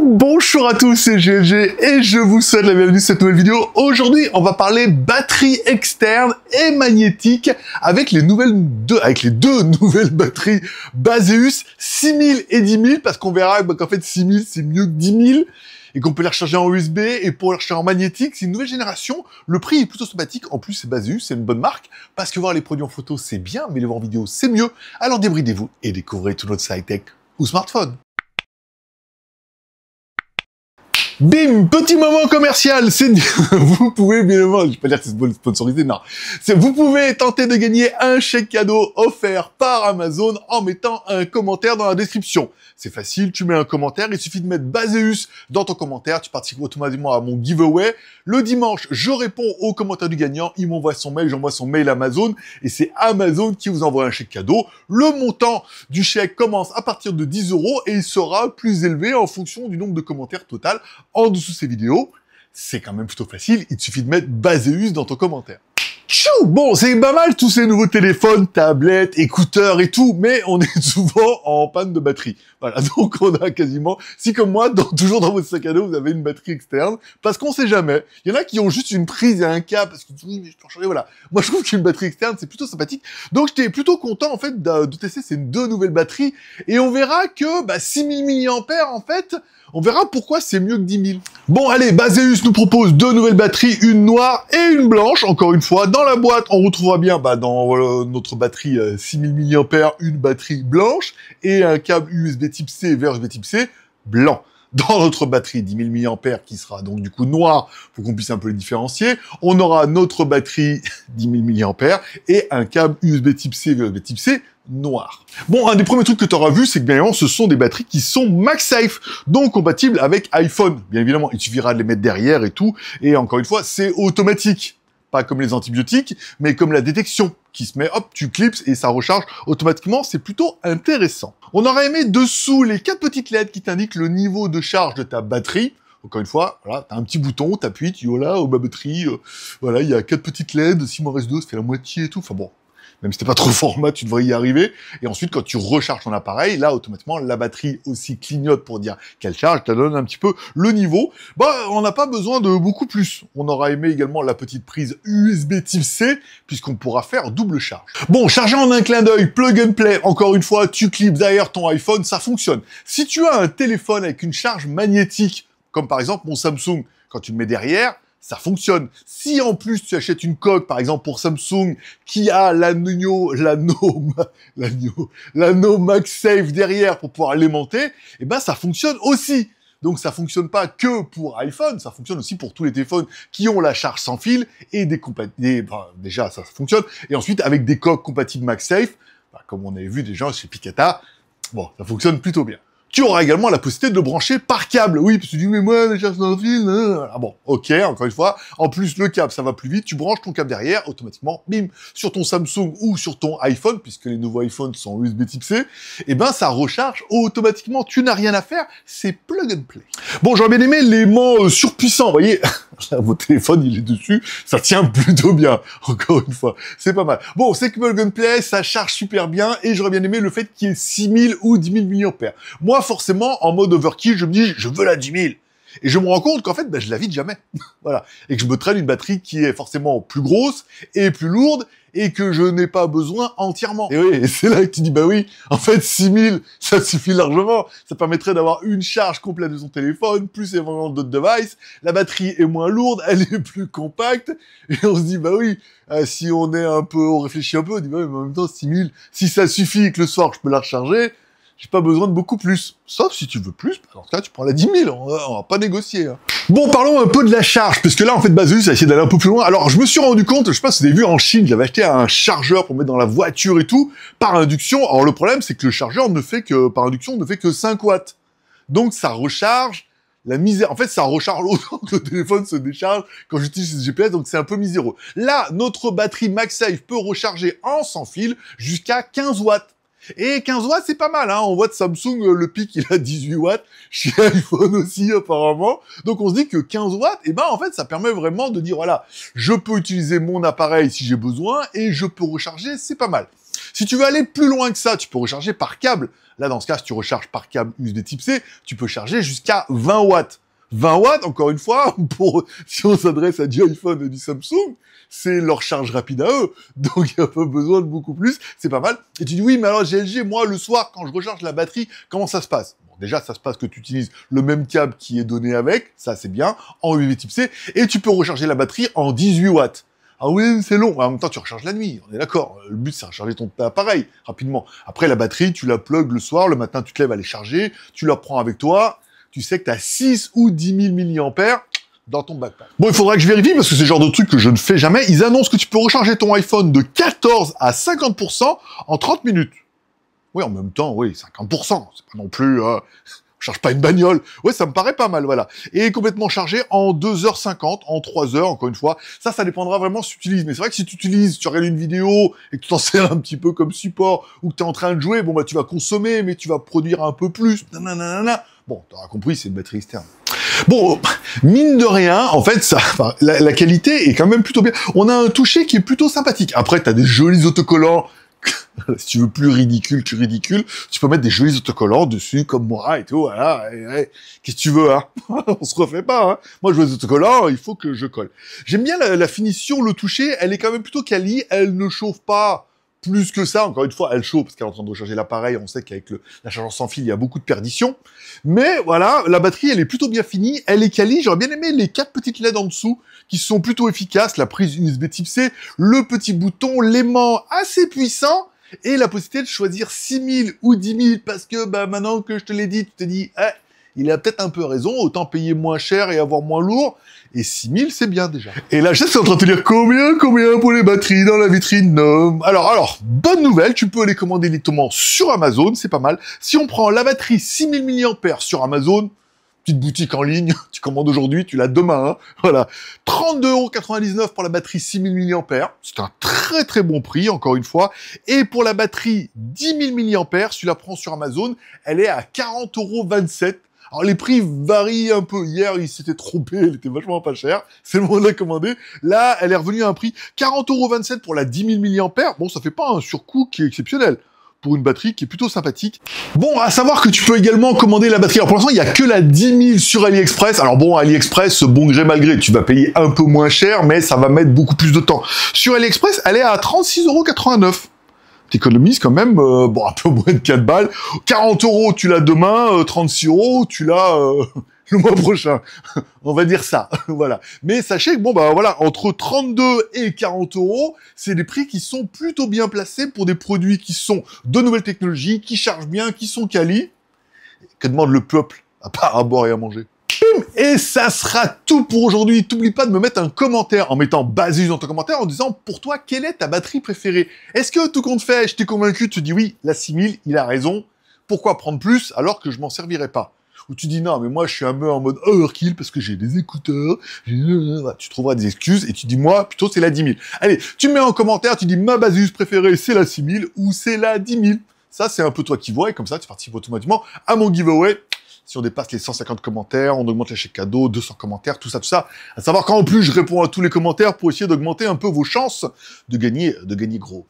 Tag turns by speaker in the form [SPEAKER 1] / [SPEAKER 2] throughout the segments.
[SPEAKER 1] Bonjour à tous, c'est GLG et je vous souhaite la bienvenue sur cette nouvelle vidéo. Aujourd'hui, on va parler batterie externe et magnétique avec les deux nouvelles batteries Baseus 6000 et 10 000 parce qu'on verra qu'en fait 6000 c'est mieux que 10 000 et qu'on peut les recharger en USB et pour les recharger en magnétique, c'est une nouvelle génération. Le prix est plutôt sympathique. En plus, c'est Baseus, c'est une bonne marque parce que voir les produits en photo, c'est bien, mais les voir en vidéo, c'est mieux. Alors débridez-vous et découvrez tout notre high-tech ou smartphone. Bim, petit moment commercial, vous pouvez bien évidemment, je vais pas dire que c'est sponsorisé, non. Vous pouvez tenter de gagner un chèque cadeau offert par Amazon en mettant un commentaire dans la description. C'est facile, tu mets un commentaire, il suffit de mettre Baseus dans ton commentaire, tu participes automatiquement à mon giveaway. Le dimanche, je réponds au commentaire du gagnant, il m'envoie son mail, j'envoie son mail à Amazon et c'est Amazon qui vous envoie un chèque cadeau. Le montant du chèque commence à partir de 10 € et il sera plus élevé en fonction du nombre de commentaires total en dessous de ces vidéos. C'est quand même plutôt facile, il te suffit de mettre Baseus dans ton commentaire. Tchou, bon, c'est pas mal tous ces nouveaux téléphones, tablettes, écouteurs et tout, mais on est souvent en panne de batterie. Voilà, donc on a quasiment, si comme moi, toujours dans votre sac à dos, vous avez une batterie externe, parce qu'on sait jamais. Il y en a qui ont juste une prise et un câble, parce que oui, mais je peux en changer, voilà. Moi, je trouve qu'une batterie externe, c'est plutôt sympathique. Donc, j'étais plutôt content, en fait, de tester ces deux nouvelles batteries, et on verra que, 6000 mAh, en fait, on verra pourquoi c'est mieux que 10 000. Bon, allez, Baseus nous propose deux nouvelles batteries, une noire et une blanche, encore une fois. Dans la boîte, on retrouvera bien, dans notre batterie 6000 mAh, une batterie blanche et un câble USB Type C vers USB Type C blanc. Dans notre batterie 10 000 mAh, qui sera donc du coup noire, pour qu'on puisse un peu les différencier, on aura notre batterie 10 000 mAh et un câble USB Type C vers USB Type C noir. Bon, un des premiers trucs que tu auras vu, c'est que bien évidemment, ce sont des batteries qui sont MagSafe, donc compatibles avec iPhone. Bien évidemment, il suffira de les mettre derrière et tout, et encore une fois, c'est automatique. Pas comme les antibiotiques, mais comme la détection, qui se met, hop, tu clipses et ça recharge automatiquement, c'est plutôt intéressant. On aurait aimé dessous les 4 petites LED qui t'indiquent le niveau de charge de ta batterie. Encore une fois, voilà, t'as un petit bouton, t'appuies, tu dis, oh là, ma batterie, voilà, il y a 4 petites LED, s'il m'en reste 2, ça fait la moitié et tout, enfin bon. Même si t'es pas trop format, tu devrais y arriver. Et ensuite, quand tu recharges ton appareil, là, automatiquement, la batterie aussi clignote pour dire qu'elle charge, ça donne un petit peu le niveau. On n'a pas besoin de beaucoup plus. On aura aimé également la petite prise USB Type C, puisqu'on pourra faire double charge. Bon, charger en un clin d'œil, plug and play, encore une fois, tu clips derrière ton iPhone, ça fonctionne. Si tu as un téléphone avec une charge magnétique, comme par exemple mon Samsung, quand tu le mets derrière, ça fonctionne. Si en plus tu achètes une coque, par exemple pour Samsung, qui a l'anneau MagSafe derrière pour pouvoir l'alimenter, et ça fonctionne aussi. Donc ça fonctionne pas que pour iPhone, ça fonctionne aussi pour tous les téléphones qui ont la charge sans fil et déjà ça fonctionne. Et ensuite avec des coques compatibles MagSafe, comme on avait vu déjà chez Picata, bon, ça fonctionne plutôt bien. Tu auras également la possibilité de le brancher par câble. Oui, parce que tu dis, mais moi, la charge sans fil, ah bon, ok, encore une fois. En plus, le câble, ça va plus vite. Tu branches ton câble derrière, automatiquement, bim, sur ton Samsung ou sur ton iPhone, puisque les nouveaux iPhones sont USB Type C, ça recharge automatiquement. Tu n'as rien à faire. C'est plug and play. Bon, j'aurais bien aimé l'aimant surpuissant, vous voyez. Là, votre téléphone, il est dessus. Ça tient plutôt bien. Encore une fois. C'est pas mal. Bon, c'est que plug and play, ça charge super bien et j'aurais bien aimé le fait qu'il y ait 6000 ou 10 000 mAh. Moi, forcément, en mode overkill, je me dis, je veux la 10 000. Et je me rends compte qu'en fait, je la vide jamais. Voilà. Et que je me traîne une batterie qui est forcément plus grosse et plus lourde et que je n'ai pas besoin entièrement. Et oui, et c'est là que tu dis, oui, en fait, 6000, ça suffit largement. Ça permettrait d'avoir une charge complète de son téléphone, plus éventuellement d'autres devices. La batterie est moins lourde, elle est plus compacte. Et on se dit, oui, si on réfléchit un peu, on dit, mais en même temps, 6000, si ça suffit et que le soir, je peux la recharger, j'ai pas besoin de beaucoup plus. Sauf si tu veux plus, dans ce cas, tu prends la 10 000, on va pas négocier. Hein. Bon, parlons un peu de la charge, puisque là, en fait, Baseus a essayé d'aller un peu plus loin. Alors, je me suis rendu compte, je sais pas si vous avez vu en Chine, j'avais acheté un chargeur pour mettre dans la voiture et tout, par induction. Alors, le problème, c'est que le chargeur par induction, ne fait que 5 watts. Donc, ça recharge la misère. En fait, ça recharge autant que le téléphone se décharge quand j'utilise ce GPS, donc c'est un peu miséreux. Là, notre batterie MagSafe peut recharger en sans fil jusqu'à 15 watts. Et 15 watts, c'est pas mal, hein. On voit de Samsung, le pic, il a 18 watts. Chez iPhone aussi, apparemment. Donc, on se dit que 15 watts, en fait, ça permet vraiment de dire, voilà, je peux utiliser mon appareil si j'ai besoin et je peux recharger, c'est pas mal. Si tu veux aller plus loin que ça, tu peux recharger par câble. Là, dans ce cas, si tu recharges par câble USB type C, tu peux charger jusqu'à 20 watts. 20 watts, encore une fois, si on s'adresse à du iPhone et du Samsung, c'est leur charge rapide à eux. Donc, il n'y a pas besoin de beaucoup plus. C'est pas mal. Et tu dis, oui, mais alors, GLG, moi, le soir, quand je recharge la batterie, comment ça se passe? Bon, déjà, ça se passe que tu utilises le même câble qui est donné avec. Ça, c'est bien. En USB type C. Et tu peux recharger la batterie en 18 watts. Ah oui, c'est long. En même temps, tu recharges la nuit. On est d'accord. Le but, c'est de recharger ton appareil rapidement. Après, la batterie, tu la plugues le soir. Le matin, tu te lèves à les charger. Tu la prends avec toi. Tu sais que tu as 6 ou 10 000 mAh dans ton backpack. Bon, il faudra que je vérifie parce que c'est le genre de truc que je ne fais jamais. Ils annoncent que tu peux recharger ton iPhone de 14 à 50% en 30 minutes. Oui, en même temps, oui, 50%. C'est pas non plus... Je charge pas une bagnole. Ouais, ça me paraît pas mal, voilà. Et complètement chargé en 2h50, en 3h, encore une fois. Ça dépendra vraiment si tu utilises. Mais c'est vrai que si tu utilises, tu regardes une vidéo et que tu t'en sers un petit peu comme support ou que tu es en train de jouer, bon, bah, tu vas consommer, mais tu vas produire un peu plus. Nanana. Bon, t'auras compris, c'est une batterie externe. Bon, mine de rien, en fait, la qualité est quand même plutôt bien. On a un toucher qui est plutôt sympathique. Après, t'as des jolis autocollants. Si tu veux plus ridicule que ridicule, tu peux mettre des jolis autocollants dessus, comme moi et tout, voilà. Qu'est-ce que tu veux, hein? On se refait pas, hein? Moi, je veux des autocollants, il faut que je colle. J'aime bien la finition, le toucher, elle est quand même plutôt quali, elle ne chauffe pas plus que ça. Encore une fois, elle chauffe parce qu'elle est en train de recharger l'appareil, on sait qu'avec la charge sans fil, il y a beaucoup de perdition. Mais voilà, la batterie, elle est plutôt bien finie, elle est quali. J'aurais bien aimé les 4 petites LED en dessous, qui sont plutôt efficaces, la prise USB type C, le petit bouton, l'aimant assez puissant, et la possibilité de choisir 6000 ou 10 000, parce que bah, maintenant que je te l'ai dit, tu te dis, il a peut-être un peu raison, autant payer moins cher et avoir moins lourd, et 6000, c'est bien déjà. Et là, je sais que c'est en train de te dire combien pour les batteries dans la vitrine. Alors, bonne nouvelle, tu peux les commander directement sur Amazon, c'est pas mal. Si on prend la batterie 6000 mAh sur Amazon, petite boutique en ligne, tu commandes aujourd'hui, tu l'as demain, hein. Voilà. 32,99 € pour la batterie 6000 mAh. C'est un très très bon prix, encore une fois. Et pour la batterie 10 000 mAh, si tu la prends sur Amazon, elle est à 40,27 €. Alors les prix varient un peu. Hier, il s'était trompé, elle était vachement pas chère. C'est le moment de la commander. Là, elle est revenue à un prix 40,27 € pour la 10 000 mAh. Bon, ça fait pas un surcoût qui est exceptionnel pour une batterie qui est plutôt sympathique. Bon, à savoir que tu peux également commander la batterie. Alors pour l'instant, il n'y a que la 10 000 sur AliExpress. Alors bon, AliExpress, bon gré mal gré, tu vas payer un peu moins cher, mais ça va mettre beaucoup plus de temps. Sur AliExpress, elle est à 36,89 €. T'économises quand même, bon, un peu moins de 4 balles. 40 €, tu l'as demain, 36 €, tu l'as le mois prochain. On va dire ça, voilà. Mais sachez que, bon, bah voilà, entre 32 et 40 €, c'est des prix qui sont plutôt bien placés pour des produits qui sont de nouvelles technologies, qui chargent bien, qui sont quali. Que demande le peuple, à part à boire et à manger? Et ça sera tout pour aujourd'hui. T'oublies pas de me mettre un commentaire en mettant Basus dans ton commentaire en disant pour toi quelle est ta batterie préférée. Est-ce que tout compte fait, je t'ai convaincu, tu te dis oui, la 6000, il a raison. Pourquoi prendre plus alors que je m'en servirais pas? Ou tu dis non, mais moi je suis un peu en mode overkill parce que j'ai des écouteurs. Tu trouveras des excuses et tu dis moi plutôt c'est la 10 000. Allez, tu me mets en commentaire, tu dis ma Basus préférée c'est la 6000 ou c'est la 10 000. Ça c'est un peu toi qui vois et comme ça tu participes automatiquement à mon giveaway. Si on dépasse les 150 commentaires, on augmente les chèques cadeaux, 200 commentaires, tout ça. À savoir qu'en plus, je réponds à tous les commentaires pour essayer d'augmenter un peu vos chances de gagner gros.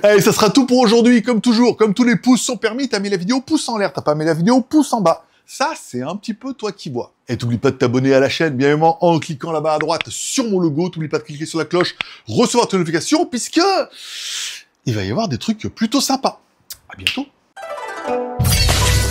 [SPEAKER 1] Allez, ça sera tout pour aujourd'hui. Comme toujours, comme tous les pouces sont permis, t'as mis la vidéo pouce en l'air, t'as pas mis la vidéo pouce en bas. Ça, c'est un petit peu toi qui vois. Et t'oublies pas de t'abonner à la chaîne, bien évidemment, en cliquant là-bas à droite sur mon logo. T'oublies pas de cliquer sur la cloche, recevoir tes notifications, puisque il va y avoir des trucs plutôt sympas. À bientôt.